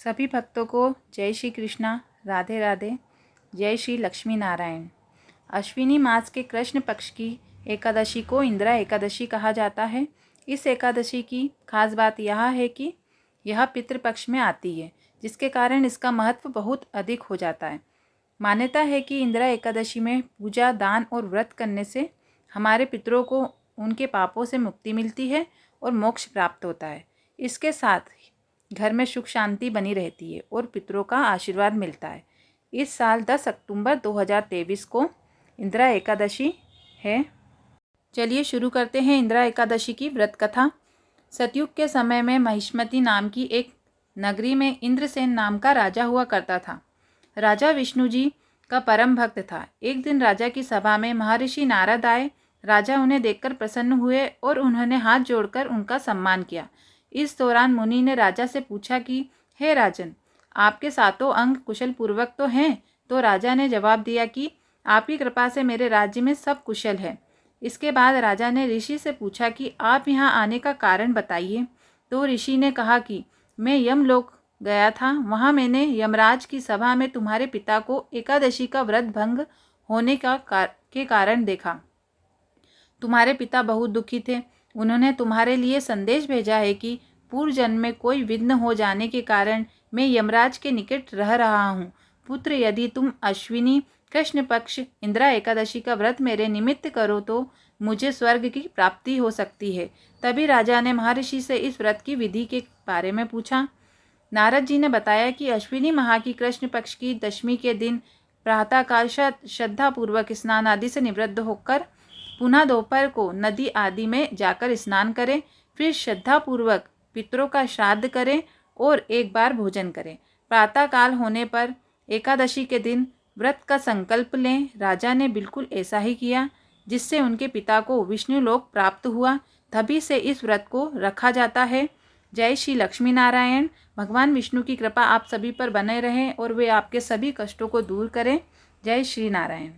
सभी भक्तों को जय श्री कृष्णा, राधे राधे, जय श्री लक्ष्मी नारायण। अश्विनी मास के कृष्ण पक्ष की एकादशी को इंदिरा एकादशी कहा जाता है। इस एकादशी की खास बात यह है कि यह पितृपक्ष में आती है, जिसके कारण इसका महत्व बहुत अधिक हो जाता है। मान्यता है कि इंदिरा एकादशी में पूजा, दान और व्रत करने से हमारे पितरों को उनके पापों से मुक्ति मिलती है और मोक्ष प्राप्त होता है। इसके साथ घर में सुख शांति बनी रहती है और पितरों का आशीर्वाद मिलता है। इस साल 10 अक्टूबर 2023 को इंदिरा एकादशी है। चलिए शुरू करते हैं इंदिरा एकादशी की व्रत कथा। सतयुग के समय में महिष्मती नाम की एक नगरी में इंद्रसेन नाम का राजा हुआ करता था। राजा विष्णु जी का परम भक्त था। एक दिन राजा की सभा में महर्षि नारद आए। राजा उन्हें देखकर प्रसन्न हुए और उन्होंने हाथ जोड़कर उनका सम्मान किया। इस दौरान मुनि ने राजा से पूछा कि हे राजन, आपके सातों अंग कुशल पूर्वक तो हैं? तो राजा ने जवाब दिया कि आपकी कृपा से मेरे राज्य में सब कुशल है। इसके बाद राजा ने ऋषि से पूछा कि आप यहाँ आने का कारण बताइए। तो ऋषि ने कहा कि मैं यमलोक गया था, वहाँ मैंने यमराज की सभा में तुम्हारे पिता को एकादशी का व्रत भंग होने के कारण देखा। तुम्हारे पिता बहुत दुखी थे। उन्होंने तुम्हारे लिए संदेश भेजा है कि पूर्व जन्म में कोई विघ्न हो जाने के कारण मैं यमराज के निकट रह रहा हूँ। पुत्र, यदि तुम अश्विनी कृष्ण पक्ष इंदिरा एकादशी का व्रत मेरे निमित्त करो तो मुझे स्वर्ग की प्राप्ति हो सकती है। तभी राजा ने महर्षि से इस व्रत की विधि के बारे में पूछा। नारद जी ने बताया कि अश्विनी माह की कृष्ण पक्ष की दशमी के दिन प्रातःकाल श्रद्धापूर्वक स्नान आदि से निवृत्त होकर पुनः दोपहर को नदी आदि में जाकर स्नान करें, फिर श्रद्धापूर्वक पितरों का श्राद्ध करें और एक बार भोजन करें। प्रातःकाल होने पर एकादशी के दिन व्रत का संकल्प लें। राजा ने बिल्कुल ऐसा ही किया, जिससे उनके पिता को विष्णु लोक प्राप्त हुआ। तभी से इस व्रत को रखा जाता है। जय श्री लक्ष्मी नारायण। भगवान विष्णु की कृपा आप सभी पर बने रहें और वे आपके सभी कष्टों को दूर करें। जय श्री नारायण।